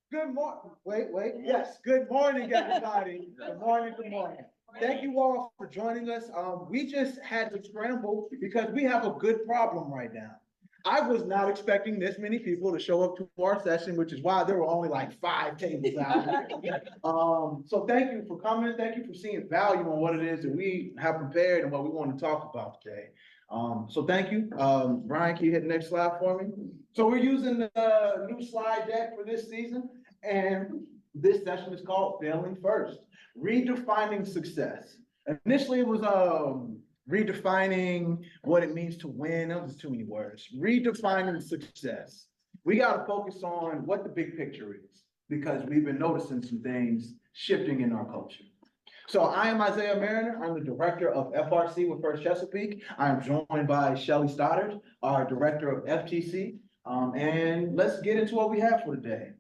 Good morning. Wait. Yes, good morning, everybody. Good morning, good morning. Thank you all for joining us. We just had to scramble because we have a good problem right now. I was not expecting this many people to show up to our session, which is why there were only like 5 tables out. So thank you for coming. Thank you for seeing value on what it is that we have prepared and what we want to talk about today. So thank you. Brian, can you hit the next slide for me? So we're using the new slide deck for this season, and this session is called Failing First, Redefining Success. Initially, it was redefining what it means to win. That was too many words. Redefining success. We got to focus on what the big picture is because we've been noticing some things shifting in our culture. So I am Isaiah Mariner. I'm the director of FRC with First Chesapeake. I am joined by Shelly Stoddard, our director of FTC. And let's get into what we have for today.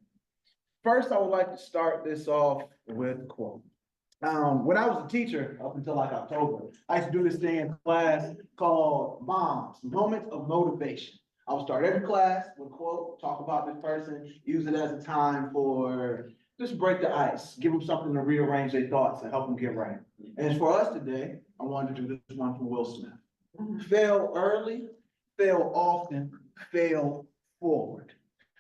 First, I would like to start this off with a quote. When I was a teacher up until like October, I used to do this thing in class called Moms, Moments of Motivation. I would start every class with a quote, talk about this person, use it as a time for just break the ice, give them something to rearrange their thoughts and help them get right. And for us today, I wanted to do this one from Will Smith. Fail early, fail often, fail forward.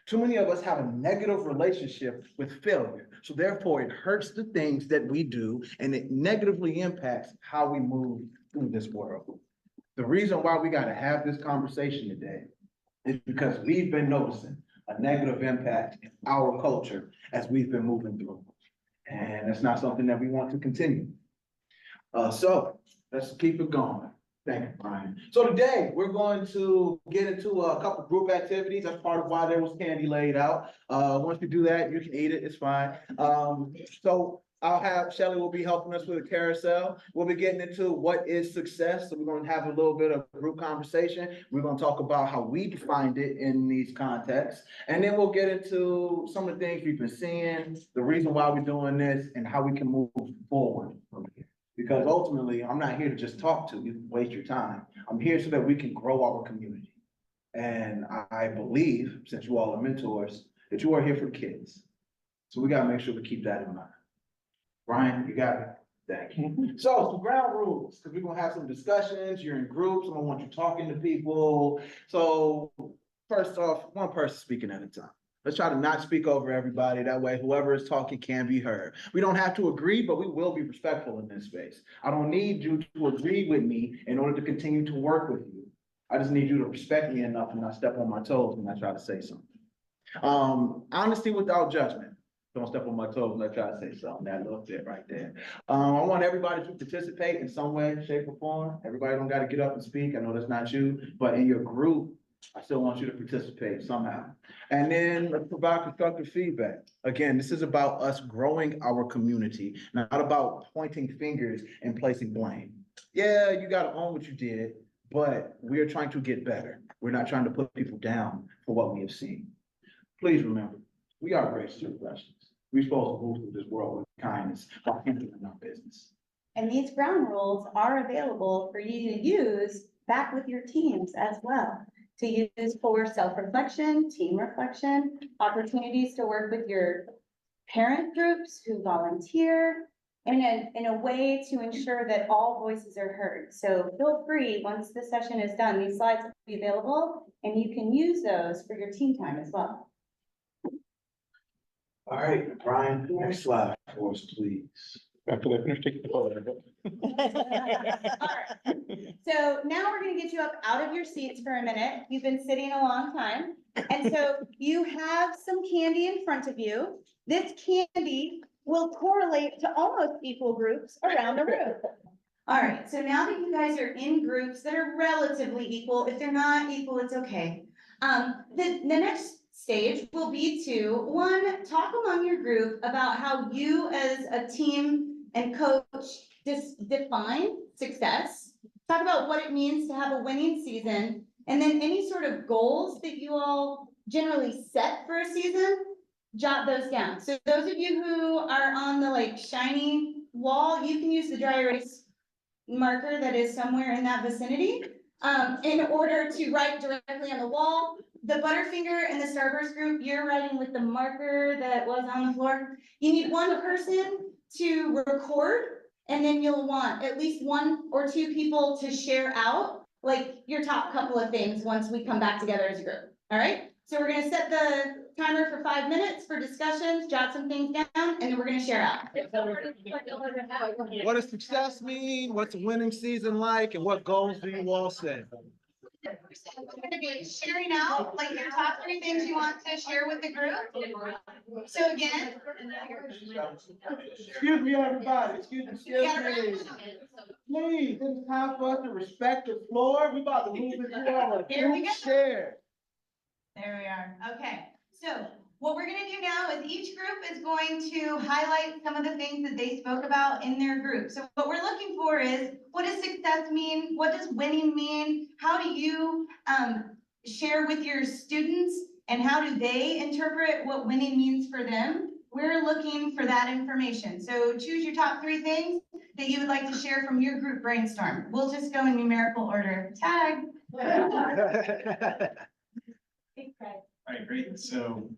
Too many of us have a negative relationship with failure. So therefore it hurts the things that we do and it negatively impacts how we move through this world. The reason why we got to have this conversation today is because we've been noticing a negative impact in our culture as we've been moving through. And that's not something that we want to continue. So let's keep it going. Thank you, Brian. So today we're going to get into a couple group activities. That's part of why there was candy laid out. Once you do that, you can eat it. It's fine. So I'll have Shelly will be helping us with a carousel. We'll be getting into what is success. So we're going to have a little bit of group conversation. We're going to talk about how we defined it in these contexts. And then we'll get into some of the things we've been seeing, the reason why we're doing this, and how we can move forward from here. Because ultimately, I'm not here to just talk to you, waste your time. I'm here so that we can grow our community. And I believe, since you all are mentors, that you are here for kids. So we got to make sure we keep that in mind. Brian, you got it. Thank you. So some ground rules, because we're going to have some discussions. You're in groups. I'm going to want you talking to people. So first off, one person speaking at a time. Let's try to not speak over everybody. That way, whoever is talking can be heard. We don't have to agree, but we will be respectful in this space. I don't need you to agree with me in order to continue to work with you. I just need you to respect me enough and not step on my toes when I try to say something. Honesty without judgment. Don't step on my toes when I try to say something. That little bit right there. I want everybody to participate in some way, shape, or form. Everybody don't got to get up and speak. I know that's not you, but in your group, I still want you to participate somehow. And then let's provide constructive feedback. Again, this is about us growing our community, not about pointing fingers and placing blame. Yeah, you got to own what you did, but we're trying to get better. We're not trying to put people down for what we have seen. Please remember, we are gracious professionals. We're supposed to move through this world with kindness while handling our business. And these ground rules are available for you to use back with your teams as well. To use for self-reflection, team reflection, opportunities to work with your parent groups who volunteer, and in a way to ensure that all voices are heard. So feel free, once the session is done, these slides will be available, and you can use those for your team time as well. All right, Brian, next slide for us, please. After they finish taking the photo. All right. So now we're gonna get you up out of your seats for a minute. You've been sitting a long time. And so you have some candy in front of you. This candy will correlate to almost equal groups around the room. All right, so now that you guys are in groups that are relatively equal, if they're not equal, it's okay. The next stage will be to, one, talk among your group about how you as a team and coach define success. Talk about what it means to have a winning season, and then any sort of goals that you all generally set for a season, jot those down. So those of you who are on the like shiny wall, you can use the dry erase marker that is somewhere in that vicinity in order to write directly on the wall. the Butterfinger and the Starburst group, you're writing with the marker that was on the floor. You need one person to record, and then you'll want at least one or two people to share out, like your top couple of things once we come back together as a group. All right? So we're gonna set the timer for 5 minutes for discussions, jot some things down, and then we're gonna share out. What does success mean? What's a winning season like? And what goals do you all set? We're gonna be sharing out, like your top 3 things you want to share with the group. So again. Excuse me, everybody. Excuse me. Please, it's time for us to respect the floor. We about to move into our Here we group go. share. There we are. Okay, so what we're gonna do now is each group is going to highlight some of the things that they spoke about in their group. So what we're looking for is, what does success mean? What does winning mean? How do you share with your students, and how do they interpret what winning means for them? We're looking for that information. So choose your top 3 things that you would like to share from your group brainstorm. We'll just go in numerical order. Tag. All right, great. So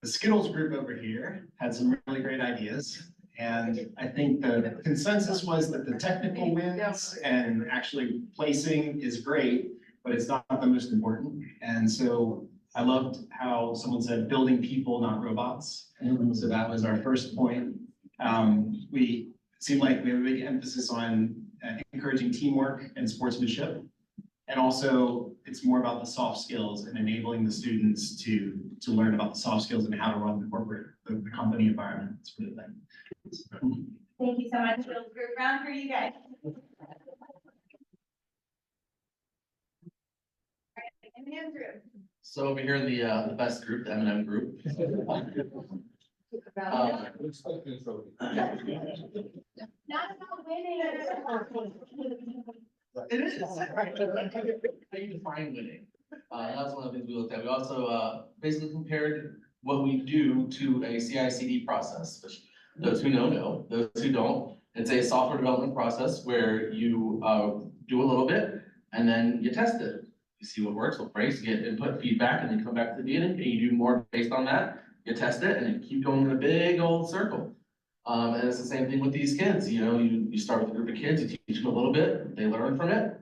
the Skittles group over here had some really great ideas. And I think the consensus was that the technical wins and actually placing is great, but it's not the most important. And so I loved how someone said building people, not robots. So that was our first point. We seemed like we have a big emphasis on encouraging teamwork and sportsmanship. And also, it's more about the soft skills and enabling the students to learn about the soft skills and how to run the corporate, the company environment, sort of thing. Thank you so much, Bill's group. Round for you guys. M&M group. So over here, the best group, the M&M group. Not about winning. It is. How you define winning? That's one of the things we looked at. We also basically compared what we do to a CI/CD process, which those who know, those who don't. It's a software development process where you do a little bit and then you test it. You see what works, what breaks, you get input, feedback, and then come back to the beginning and you do more based on that. You test it and you keep going in a big old circle. And it's the same thing with these kids. You know, you start with a group of kids, you teach them a little bit, they learn from it.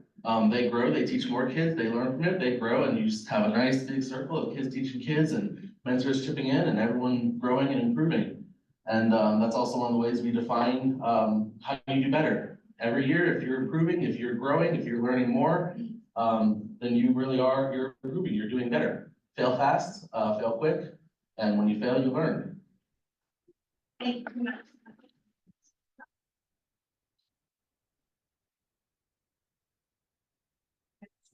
They grow, they teach more kids, they learn from it, they grow, and you just have a nice big circle of kids teaching kids and mentors chipping in and everyone growing and improving. And that's also one of the ways we define how you do better. Every year, if you're improving, if you're growing, if you're learning more, then you really are, you're improving, you're doing better. Fail fast, fail quick, and when you fail, you learn. Thank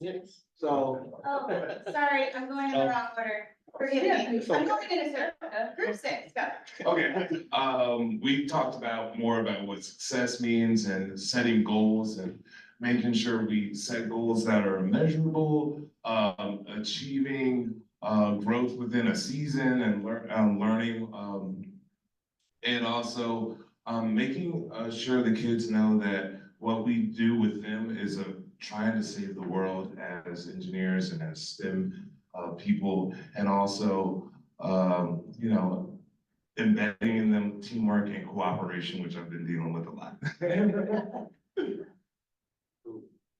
you. So. Oh, sorry, I'm going in the wrong order. Forgive me. I'm going in a circle. Group 6, go. Okay, we talked about more about what success means and setting goals and making sure we set goals that are measurable, achieving growth within a season and learning, and also making sure the kids know that what we do with them is trying to save the world as engineers and as STEM people, and also, you know, embedding in them teamwork and cooperation, which I've been dealing with a lot.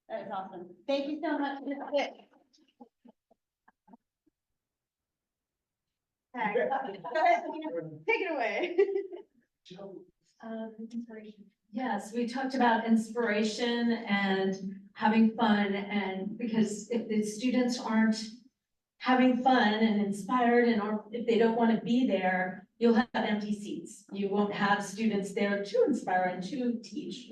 That is awesome. Thank you so much. Ms. Pitt. Go ahead, Selena. Take it away. Yes, we talked about inspiration and having fun, and because if the students aren't having fun and inspired and if they don't want to be there, you'll have empty seats. You won't have students there to inspire and to teach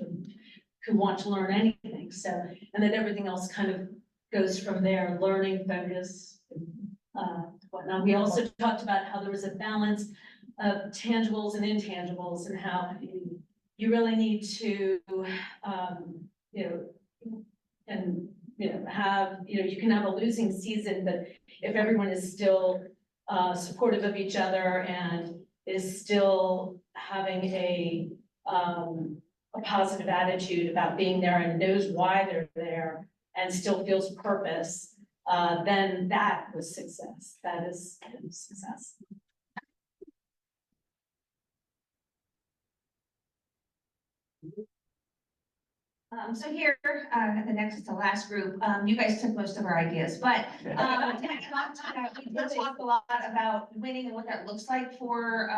who want to learn anything. So, and then everything else kind of goes from there, learning focus, whatnot. We also talked about how there was a balance of tangibles and intangibles and how you really need to, have, you can have a losing season, but if everyone is still supportive of each other and is still having a positive attitude about being there and knows why they're there and still feels purpose, then that was success. That is success. So here, the next to last group, you guys took most of our ideas, but, we did talk a lot about winning and what that looks like for,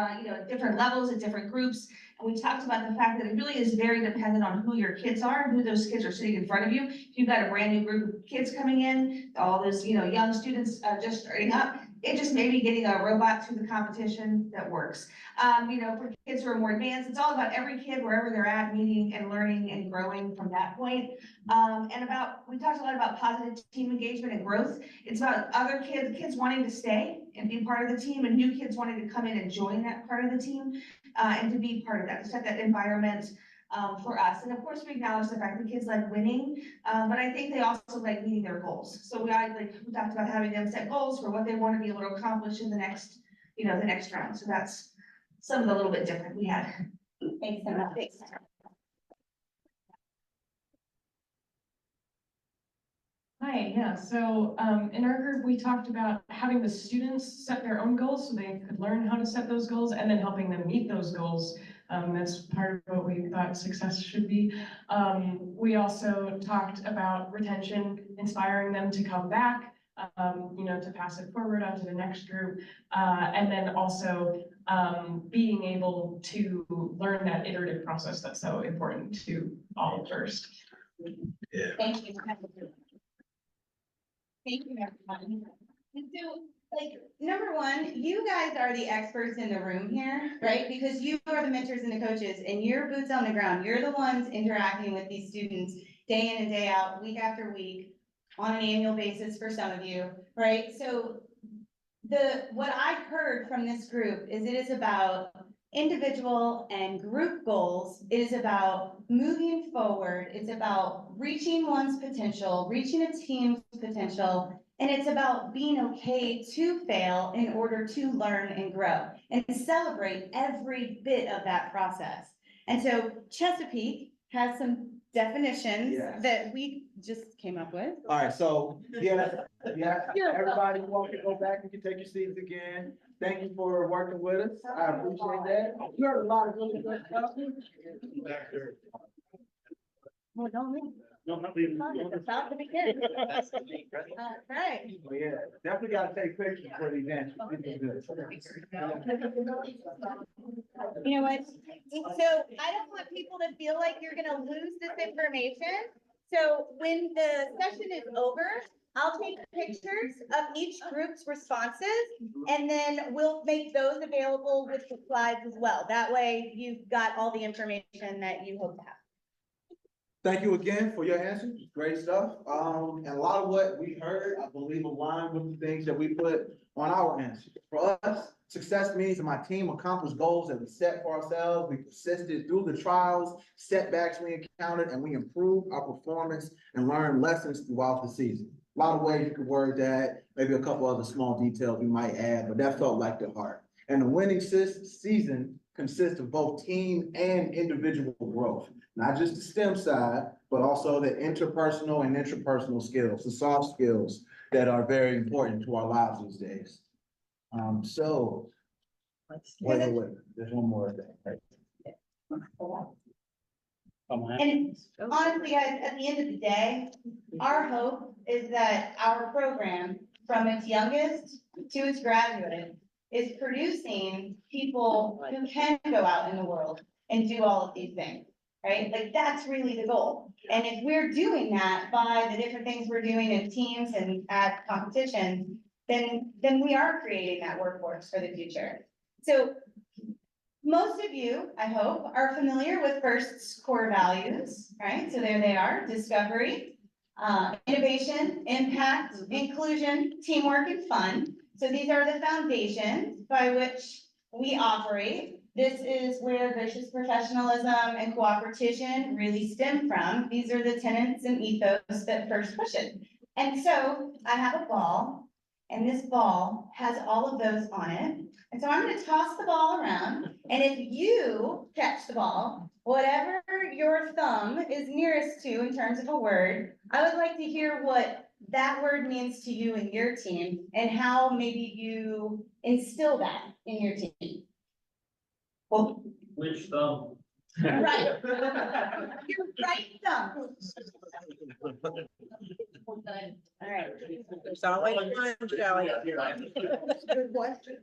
different levels and different groups. And we talked about the fact that it really is very dependent on who your kids are, who those kids are sitting in front of you. If you've got a brand new group of kids coming in, all those, young students, just starting up, it just may be getting a robot through the competition that works. For kids who are more advanced, it's all about every kid wherever they're at, meeting and learning and growing from that point. We talked a lot about positive team engagement and growth. It's about other kids wanting to stay and be part of the team, and new kids wanting to come in and join that part of the team, and to be part of that, to set that environment for us. And of course, we acknowledge the fact that kids like winning, but I think they also like meeting their goals. So we talked about having them set goals for what they want to be able to accomplish in the next round. So that's some of the little bit different we had. Thanks so much. Hi, yeah, so in our group, we talked about having the students set their own goals so they could learn how to set those goals and then helping them meet those goals. That's part of what we thought success should be. We also talked about retention, inspiring them to come back, to pass it forward onto the next group. And then also being able to learn that iterative process that's so important to all first. Yeah. Thank you. Thank you, everyone. And so, number one, you guys are the experts in the room here, right? Because you are the mentors and the coaches, and you're boots on the ground. You're the ones interacting with these students day in and day out, week after week, on an annual basis for some of you, right? So what I've heard from this group is it is about individual and group goals. It is about moving forward. It's about reaching one's potential, reaching a team's potential, and it's about being okay to fail in order to learn and grow and celebrate every bit of that process. And so Chesapeake has some definitions Yes. that we just came up with. All right, so, everybody want to go back, you can take your seats again. Thank you for working with us, I appreciate that. You heard a lot of really good stuff. Well, don't leave. No, not leaving. It's about to begin. Right. Oh, yeah, definitely gotta take pictures for the event. You know what? So I don't want people to feel like you're gonna lose this information. So when the session is over, I'll take pictures of each group's responses, and then we'll make those available with the slides as well. That way you've got all the information that you hope to have. Thank you again for your answers, great stuff. And a lot of what we heard, I believe, aligned with the things that we put on our answers. For us, success means that my team accomplished goals that we set for ourselves. We persisted through the trials, setbacks we encountered, and we improved our performance and learned lessons throughout the season. A lot of ways you could word that, maybe a couple other small details we might add, but that felt like the heart. And the winning season consists of both team and individual growth. Not just the STEM side, but also the interpersonal and intrapersonal skills, the soft skills that are very important to our lives these days. Wait, there's one more thing. And honestly, guys, at the end of the day, our hope is that our program, from its youngest to its graduate, is producing people who can go out in the world and do all of these things, right? Like, that's really the goal. And if we're doing that by the different things we're doing in teams and at competitions, then we are creating that workforce for the future. So most of you, I hope, are familiar with FIRST's core values, right? So there they are: discovery, innovation, impact, inclusion, teamwork, and fun. So these are the foundations by which we operate. This is where gracious professionalism and cooperation really stem from. These are the tenets and ethos that FIRST pushes. And so I have a ball, and this ball has all of those on it. And so I'm going to toss the ball around, and if you catch the ball, whatever your thumb is nearest to in terms of a word, I would like to hear what that word means to you and your team and how maybe you instill that in your team. Well, Which thumb? right. Your right thumb. All right. There's always one, Shelly. Good question.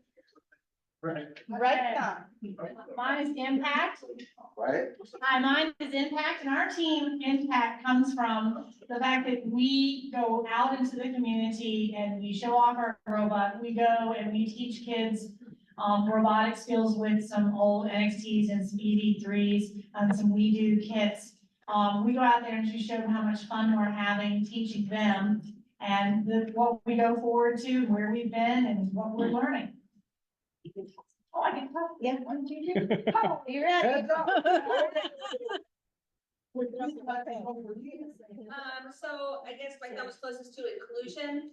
Right thumb. Mine is impact. Right? Hi, mine is impact, and our team impact comes from the fact that we go out into the community and we show off our robot. We go and we teach kids robotic skills with some old NXTs and some EV3s and some WeDo kits. We go out there and just show them how much fun we're having teaching them and what we go forward to, where we've been and what we're learning. Oh, I can talk. Yeah. 1, 2, 3. Oh, you're ready. So I guess my thumb was closest to inclusion.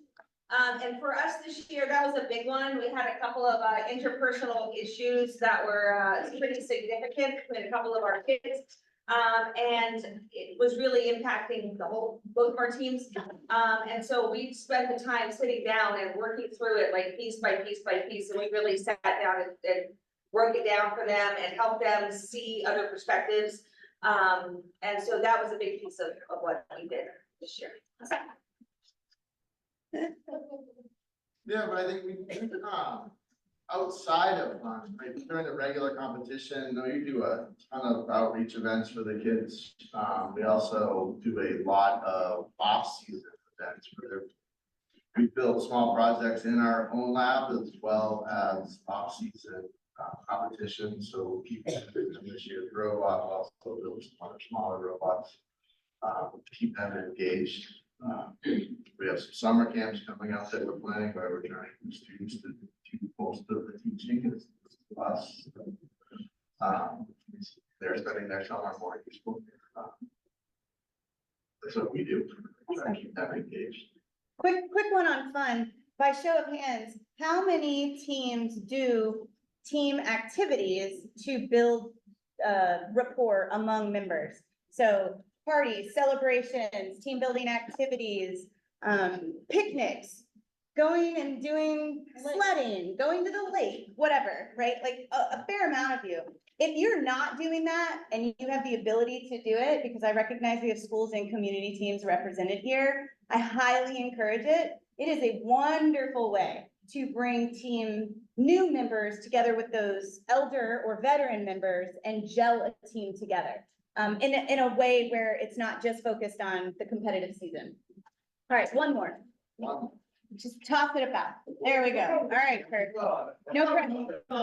And for us this year, that was a big one. We had a couple of interpersonal issues that were pretty significant with a couple of our kids. And it was really impacting both of our teams. And so we spent the time sitting down and working through it like piece by piece by piece. And we really sat down and broke it down for them and helped them see other perspectives. And so that was a big piece of what we did this year. Yeah, but I think we, outside of, like during the regular competition, you know, you do a ton of outreach events for the kids. We also do a lot of off-season events where we build small projects in our own lab as well as off-season competitions. So keep this year's robot, also build some other smaller robots, keep them engaged. We have some summer camps coming out that we're planning where we're trying to get students to do most of the teaching is us. They're spending their summer more useful. That's what we do. Try to keep them engaged. Quick one on fun. By show of hands, how many teams do team activities to build rapport among members? So parties, celebrations, team building activities, picnics, going and doing sledding, going to the lake, whatever, right? Like a fair amount of you. If you're not doing that and you have the ability to do it, because I recognize we have schools and community teams represented here, I highly encourage it. It is a wonderful way to bring new members together with those elder or veteran members and gel a team together. In a way where it's not just focused on the competitive season. All right, one more. Just toss it about. There we go. All right, Kurt. No problem. As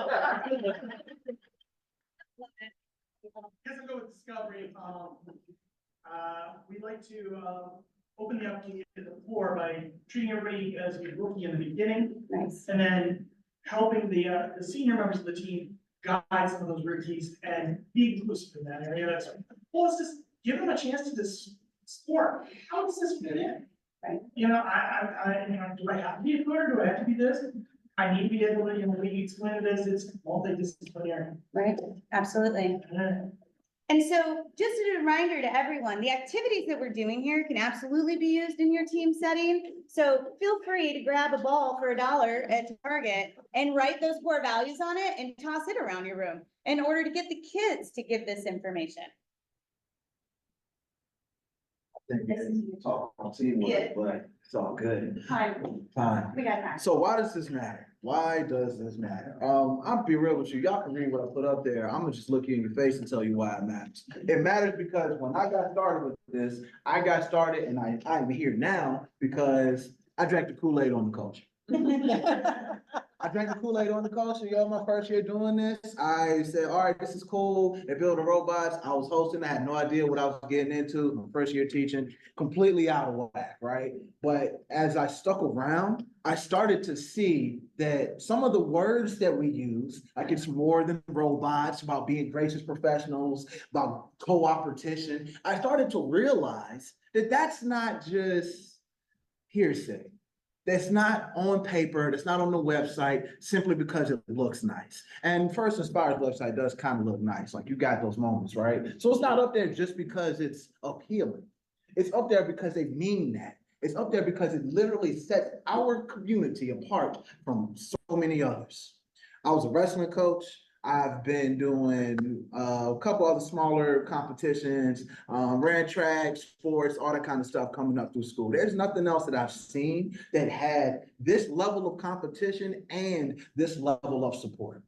I go with discovery, we'd like to open the opportunity to the floor by treating everybody as a rookie in the beginning. Nice. And then helping the senior members of the team guide some of those rookies and be inclusive in that area. Well, let's just give them a chance to just explore. How does this fit in? Right. You know, do I have to be a coder? Do I have to be this? I need to be able to, when you explain it as it's multidisciplinary. Right, absolutely. And so just a reminder to everyone, the activities that we're doing here can absolutely be used in your team setting. So feel free to grab a ball for $1 at Target and write those core values on it and toss it around your room in order to get the kids to give this information. It's all teamwork, but it's all good. Fine. Fine. We got that. So why does this matter? Why does this matter? I'll be real with you. Y'all can read what I put up there. I'm gonna just look you in your face and tell you why it matters. It matters because when I got started with this, I got started and I'm here now because I drank the Kool-Aid on the culture. I drank the Kool-Aid on the culture. Y'all, my first year doing this. I said, all right, this is cool. They're building robots. I was hosting. I had no idea what I was getting into. My first year teaching, completely out of whack, right? But as I stuck around, I started to see that some of the words that we use, like it's more than robots, about being gracious professionals, about cooperation. I started to realize that that's not just hearsay. that's not on paper, that's not on the website, simply because it looks nice. And First Inspired's website does kind of look nice, like you got those moments, right? So it's not up there just because it's appealing. It's up there because they mean that. It's up there because it literally sets our community apart from so many others. I was a wrestling coach. I've been doing a couple other smaller competitions, ran track, sports, all that kind of stuff coming up through school. There's nothing else that I've seen that had this level of competition and this level of support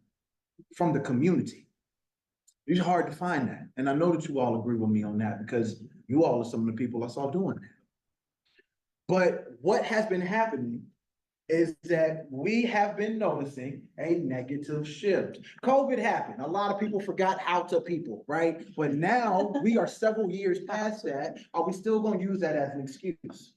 from the community. It's hard to find that. And I know that you all agree with me on that because you all are some of the people I saw doing that. But what has been happening is that we have been noticing a negative shift. COVID happened. A lot of people forgot how to people, right? But now we are several years past that. Are we still going to use that as an excuse?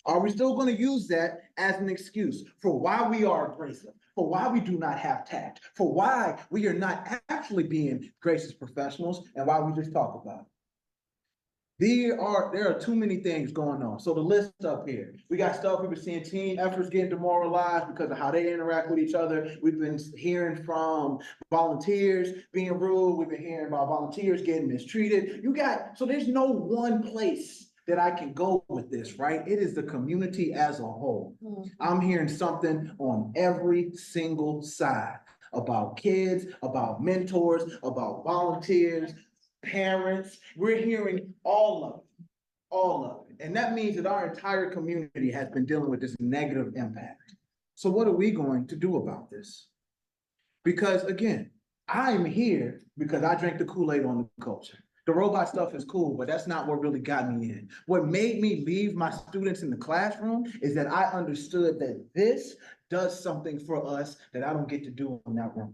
Are we still going to use that as an excuse for why we are abrasive, for why we do not have tact, for why we are not actually being gracious professionals, and why we just talk about it? There are too many things going on. So the list up here, we got stuff we've been seeing team efforts getting demoralized because of how they interact with each other. We've been hearing from volunteers being rude. We've been hearing about volunteers getting mistreated. So there's no one place that I can go with this, right? It is the community as a whole. I'm hearing something on every single side about kids, about mentors, about volunteers, parents. We're hearing all of it. And that means that our entire community has been dealing with this negative impact. So what are we going to do about this? Because again, I'm here because I drank the Kool-Aid on the culture. The robot stuff is cool, but that's not what really got me in. What made me leave my students in the classroom is that I understood that this does something for us that I don't get to do in that room.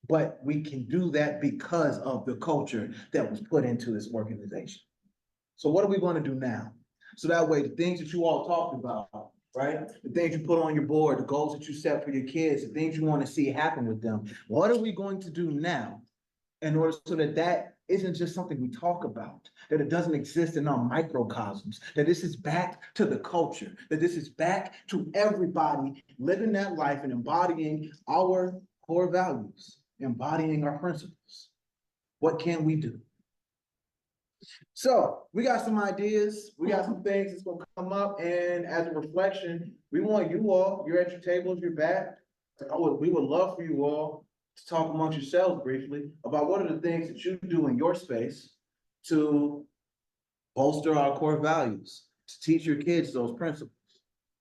But we can do that because of the culture that was put into this organization. So what are we going to do now? So that way, the things that you all talked about, right? The things you put on your board, the goals that you set for your kids, the things you want to see happen with them. What are we going to do now in order so that that isn't just something we talk about, that it doesn't exist in our microcosms, that this is back to the culture, that this is back to everybody living that life and embodying our core values, embodying our principles? What can we do? So we got some ideas, we got some things that's gonna come up, and as a reflection, we want you all, you're at your tables, you're back. We would love for you all to talk amongst yourselves briefly about what are the things that you do in your space to bolster our core values, to teach your kids those principles.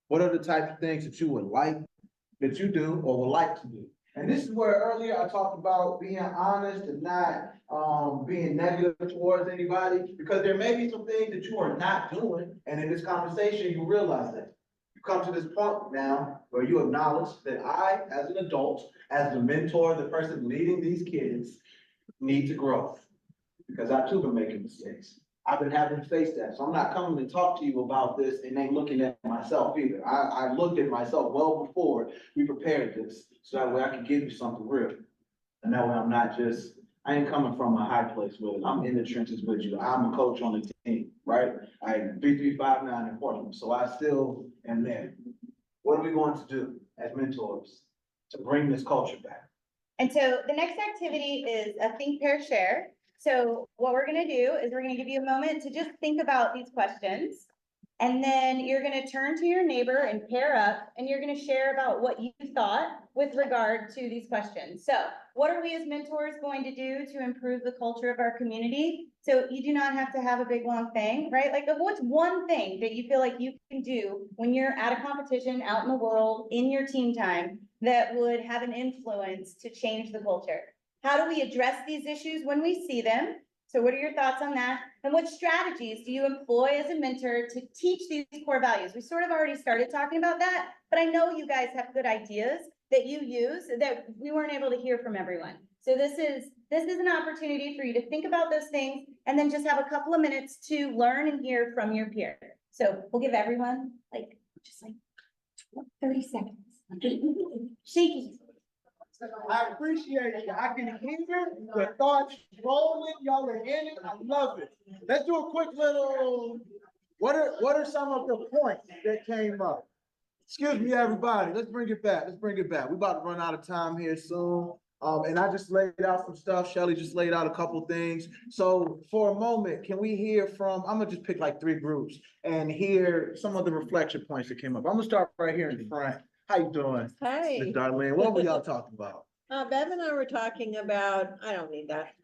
What are the types of things that you would like, that you do or would like to do? And this is where earlier I talked about being honest and not being negative towards anybody, because there may be some things that you are not doing, and in this conversation, you realize that. You come to this point now where you acknowledge that I, as an adult, as the mentor, the person leading these kids, need to grow. Because I too been making mistakes. I've been having to face that. So I'm not coming to talk to you about this and then looking at myself either. I looked at myself well before we prepared this, so that way I can give you something real. And that way I'm not just, I ain't coming from a high place with it. I'm in the trenches with you. I'm a coach on the team, right? I 3359 in Portland, so I still am there. What are we going to do as mentors to bring this culture back? And so the next activity is a think, pair, share. So what we're gonna do is we're gonna give you a moment to just think about these questions. And then you're gonna turn to your neighbor and pair up, and you're gonna share about what you thought with regard to these questions. So what are we as mentors going to do to improve the culture of our community? So you do not have to have a big, long thing, right? Like what's one thing that you feel like you can do when you're at a competition out in the world, in your team time, that would have an influence to change the culture? How do we address these issues when we see them? So what are your thoughts on that? And what strategies do you employ as a mentor to teach these core values? We sort of already started talking about that, but I know you guys have good ideas that you use that we weren't able to hear from everyone. So this is an opportunity for you to think about those things and then just have a couple of minutes to learn and hear from your peer. So we'll give everyone just 30 seconds. Shaky. I appreciate it. I can hear the thoughts rolling. Y'all are in it. I love it. Let's do a quick little What are some of the points that came up? Excuse me, everybody, let's bring it back, We about to run out of time here soon. And I just laid out some stuff, Shelly just laid out a couple things. So for a moment, can we hear from, I'm gonna just pick like 3 groups and hear some of the reflection points that came up. I'm gonna start right here in the front. How you doing? Hey, Miss Darlene, what were y'all talking about? Bev and I were talking about, I don't need that.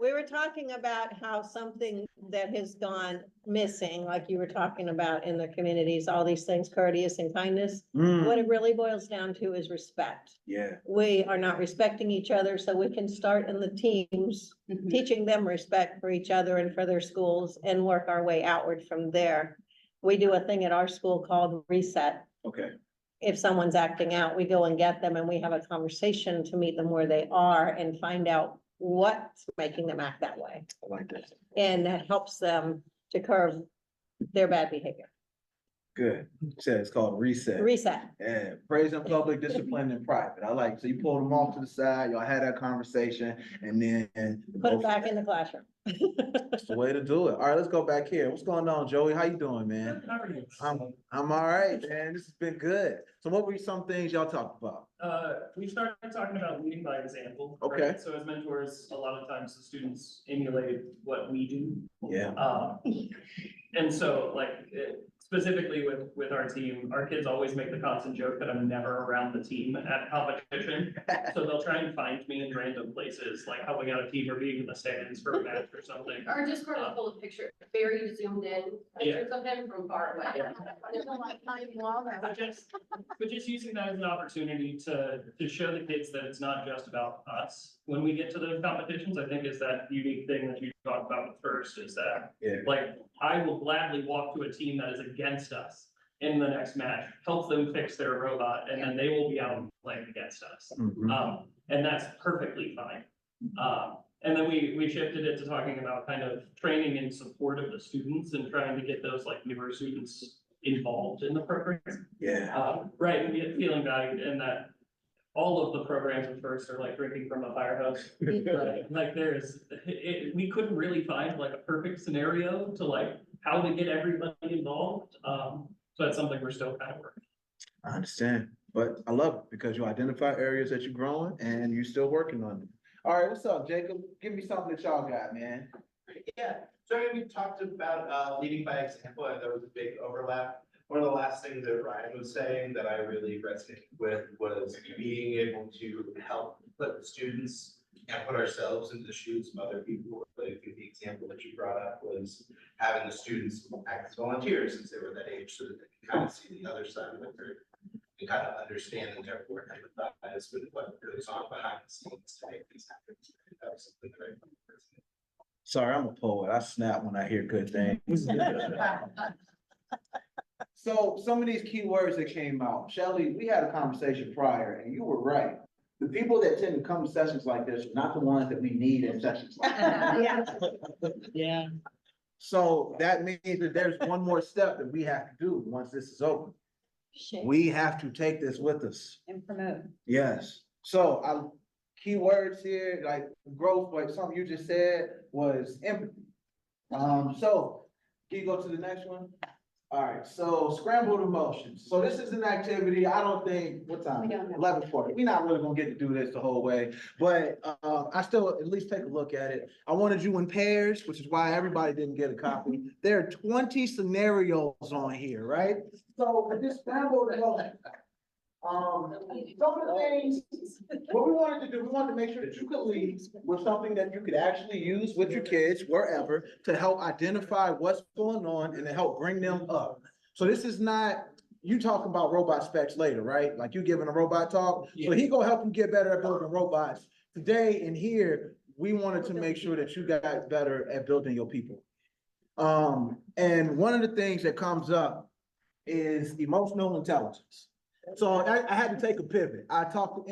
We were talking about how something that has gone missing, like you were talking about in the communities, all these things, courteous and kindness. What it really boils down to is respect. Yeah. We are not respecting each other, so we can start in the teams, teaching them respect for each other and for their schools and work our way outward from there. We do a thing at our school called reset. Okay. If someone's acting out, we go and get them and we have a conversation to meet them where they are and find out what's making them act that way. I like that. And that helps them to curb their bad behavior. Good. Said it's called reset. Reset. Yeah, praise in public, discipline in private. I like, so you pulled them off to the side, y'all had that conversation, and then. Put it back in the classroom. That's the way to do it. All right, let's go back here. What's going on, Joey? How you doing, man? How are you? I'm all right, man. This has been good. So what were some things y'all talked about? We started talking about leading by example. Okay. right? So as mentors, a lot of times the students emulate what we do. Yeah. And so like specifically with our team, our kids always make the constant joke that I'm never around the team at competition. So they'll try and find me in random places, like helping out a team or being in the stands for a match or something. Our Discord is full of pictures, very zoomed in, pictures of him from far away. There's a lot of time wall there. But just using that as an opportunity to show the kids that it's not just about us. When we get to those competitions, I think is that unique thing that you talked about first is that, Yeah. like, I will gladly walk to a team that is against us in the next match, help them fix their robot, and then they will be out and playing against us. And that's perfectly fine. And then we shifted it to talking about kind of training in support of the students and trying to get those like newer students involved in the program. Yeah. Right, and feeling valued, and that all of the programs at first are like drinking from a fire hose. Right? Like we couldn't really find like a perfect scenario to like how to get everybody involved. So that's something we're still kind of working. I understand, but I love it because you identify areas that you're growing and you're still working on them. All right, what's up, Jacob? Give me something that y'all got, man. Yeah, so we talked about leading by example, and there was a big overlap. One of the last things that Ryan was saying that I really resonated with was being able to help put the students and put ourselves into the shoes of other people. I think the example that you brought up was having the students act as volunteers since they were that age, so that they can kind of see the other side of the group and kind of understand and therefore empathize with what goes on behind the scenes to make these happen. That was something that I found personally. Sorry, I'm a poet. I snap when I hear good things. So some of these key words that came out, Shelly, we had a conversation prior and you were right. The people that tend to come to sessions like this are not the ones that we need in sessions like this. Yeah. So that means that there's one more step that we have to do once this is over. We have to take this with us. And promote. Yes. So key words here, like growth, like something you just said was empathy. So can you go to the next one? All right, so scrambled emotions. So this is an activity, I don't think, what time? We don't know. 11:40. We're not really gonna get to do this the whole way, but I still at least take a look at it. I wanted you in pairs, which is why everybody didn't get a copy. There are 20 scenarios on here, right? So this scrambled emotions. Some of the things, what we wanted to do, we wanted to make sure that you could leave with something that you could actually use with your kids wherever to help identify what's going on and to help bring them up. So this is not, you talking about robot specs later, right? Like you giving a robot talk. So he gonna help you get better at building robots. Today in here, we wanted to make sure that you got better at building your people. And one of the things that comes up is emotional intelligence. So I had to take a pivot. I talked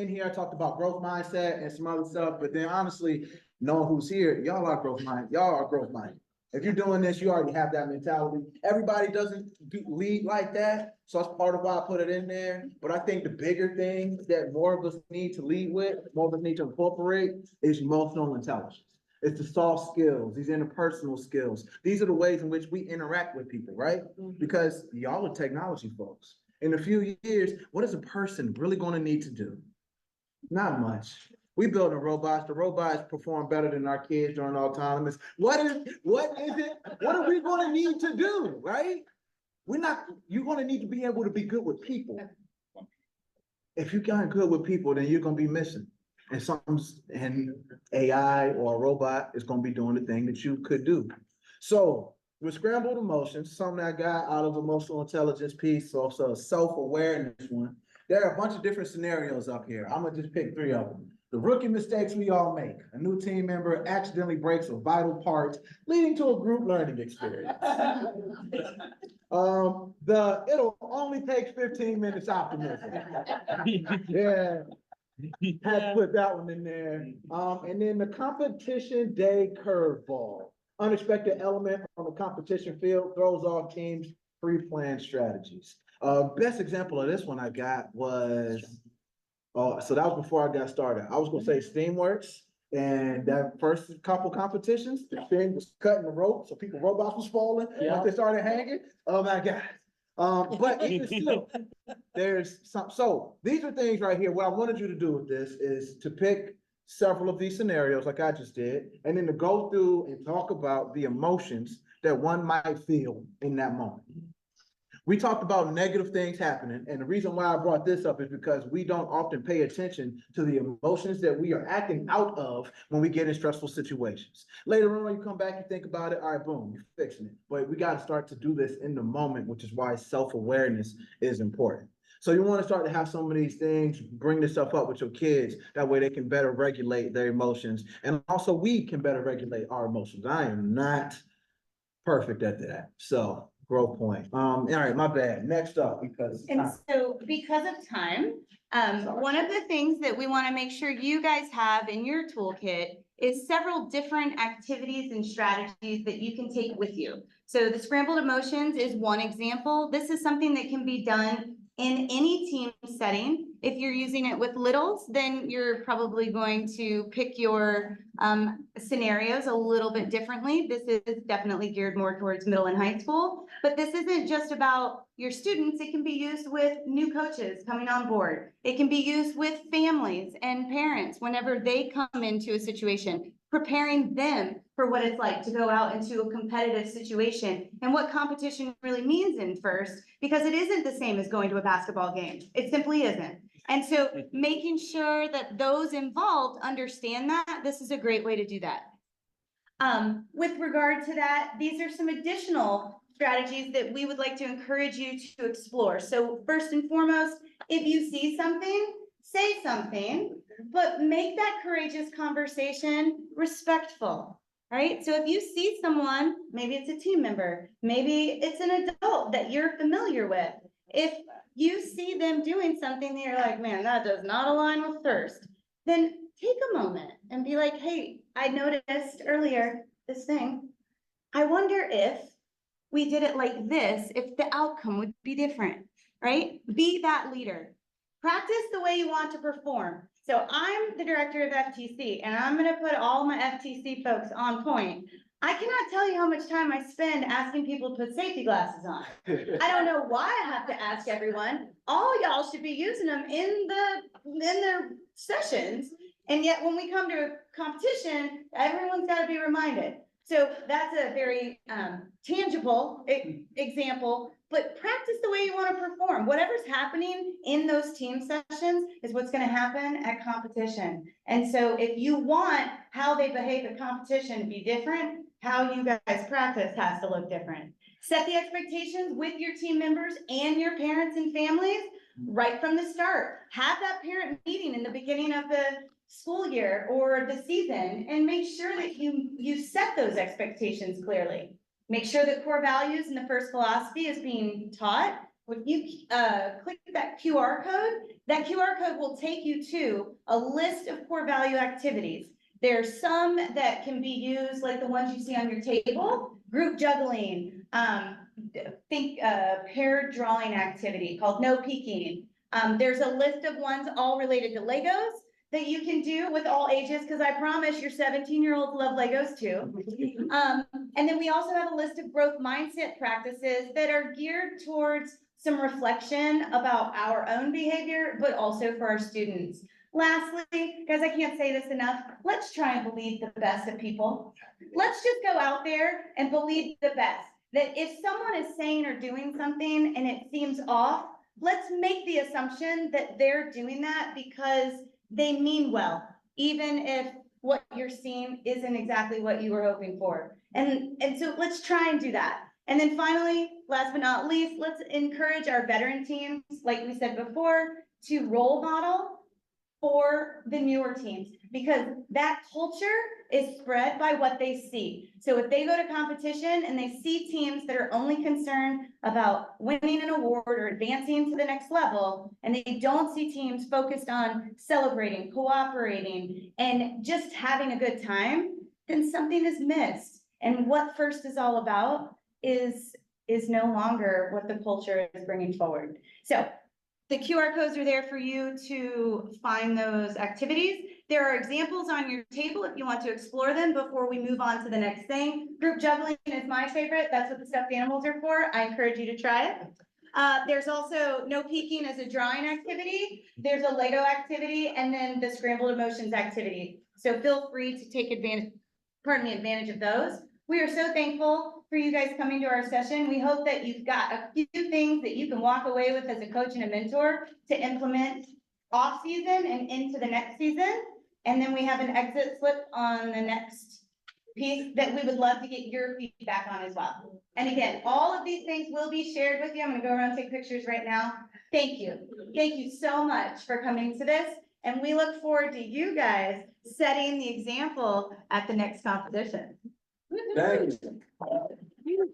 about growth mindset and some other stuff, but then honestly, knowing who's here, y'all are growth minded. If you're doing this, you already have that mentality. Everybody doesn't lead like that. So that's part of why I put it in there. But I think the bigger thing that more of us need to lead with, more of us need to incorporate is emotional intelligence. It's the soft skills, these interpersonal skills. These are the ways in which we interact with people, right? Because y'all are technology folks. In a few years, what is a person really gonna need to do? Not much. We building robots. The robots perform better than our kids during autonomous. What is it? What are we gonna need to do, right? You're gonna need to be able to be good with people. If you aren't good with people, then you're gonna be missing. And AI or a robot is gonna be doing the thing that you could do. So with scrambled emotions, something I got out of emotional intelligence piece, also a self-awareness one. There are a bunch of different scenarios up here. I'm gonna just pick 3 of them. The rookie mistakes we all make. A new team member accidentally breaks a vital part, leading to a group learning experience. It'll only take 15 minutes optimism. Yeah. Had to put that one in there. And then the competition day curveball. Unexpected element on the competition field throws off teams' pre-planned strategies. Best example of this one I got was, so that was before I got started. I was gonna say Steamworks, and that first couple competitions, the thing was cutting the rope, so robots was falling, once they started hanging, oh my God. But even still, there's some, so these are things right here. What I wanted you to do with this is to pick several of these scenarios like I just did, and then to go through and talk about the emotions that one might feel in that moment. We talked about negative things happening, and the reason why I brought this up is because we don't often pay attention to the emotions that we are acting out of when we get in stressful situations. Later on, when you come back, you think about it, all right, boom, you're fixing it. But we got to start to do this in the moment, which is why self-awareness is important. So you want to start to have some of these things, bring this stuff up with your kids. That way they can better regulate their emotions. And also we can better regulate our emotions. I am not perfect at that. So growth point. All right, my bad. Next up, because. And so because of time, one of the things that we want to make sure you guys have in your toolkit is several different activities and strategies that you can take with you. So the scrambled emotions is one example. This is something that can be done in any team setting. If you're using it with littles, then you're probably going to pick your scenarios a little bit differently. This is definitely geared more towards middle and high school, but this isn't just about your students. It can be used with new coaches coming on board. It can be used with families and parents whenever they come into a situation, preparing them for what it's like to go out into a competitive situation and what competition really means in first, because it isn't the same as going to a basketball game. It simply isn't. And so making sure that those involved understand that, this is a great way to do that. With regard to that, these are some additional strategies that we would like to encourage you to explore. So first and foremost, if you see something, say something, but make that courageous conversation respectful, right? So if you see someone, maybe it's a team member, maybe it's an adult that you're familiar with. If you see them doing something that you're like, man, that does not align with thirst, then take a moment and be like, hey, I noticed earlier this thing. I wonder if we did it like this, if the outcome would be different, right? Be that leader. Practice the way you want to perform. So I'm the director of FTC, and I'm gonna put all my FTC folks on point. I cannot tell you how much time I spend asking people to put safety glasses on. I don't know why I have to ask everyone. All y'all should be using them in their sessions. And yet when we come to a competition, everyone's got to be reminded. So that's a very tangible example, but practice the way you want to perform. Whatever's happening in those team sessions is what's going to happen at competition. And so if you want how they behave at competition to be different, how you guys practice has to look different. Set the expectations with your team members and your parents and families right from the start. Have that parent meeting in the beginning of the school year or the season and make sure that you set those expectations clearly. Make sure that core values and the first philosophy is being taught. When you click that QR code will take you to a list of core value activities. There's some that can be used like the ones you see on your table, group juggling, paired drawing activity called no peeking. There's a list of ones all related to Legos. that you can do with all ages, because I promise your 17-year-olds love Legos too. And then we also have a list of growth mindset practices that are geared towards some reflection about our own behavior, but also for our students. Lastly, guys, I can't say this enough, let's try and believe the best of people. Let's just go out there and believe the best. That if someone is saying or doing something and it seems off, let's make the assumption that they're doing that because they mean well, even if what you're seeing isn't exactly what you were hoping for. And so let's try and do that. And then finally, last but not least, let's encourage our veteran teams, like we said before, to role model for the newer teams, because that culture is spread by what they see. So if they go to competition and they see teams that are only concerned about winning an award or advancing to the next level, and they don't see teams focused on celebrating, cooperating, and just having a good time, then something is missed. And what FIRST is all about is no longer what the culture is bringing forward. So the QR codes are there for you to find those activities. There are examples on your table if you want to explore them before we move on to the next thing. Group juggling is my favorite. That's what the stuffed animals are for. I encourage you to try it. There's also no peeking as a drawing activity. There's a Lego activity and then the scrambled emotions activity. So feel free to take advantage of those. We are so thankful for you guys coming to our session. We hope that you've got a few things that you can walk away with as a coach and a mentor to implement off season and into the next season. And then we have an exit slip on the next piece that we would love to get your feedback on as well. And again, all of these things will be shared with you. I'm gonna go around and take pictures right now. Thank you. Thank you so much for coming to this. And we look forward to you guys setting the example at the next competition. Thank you.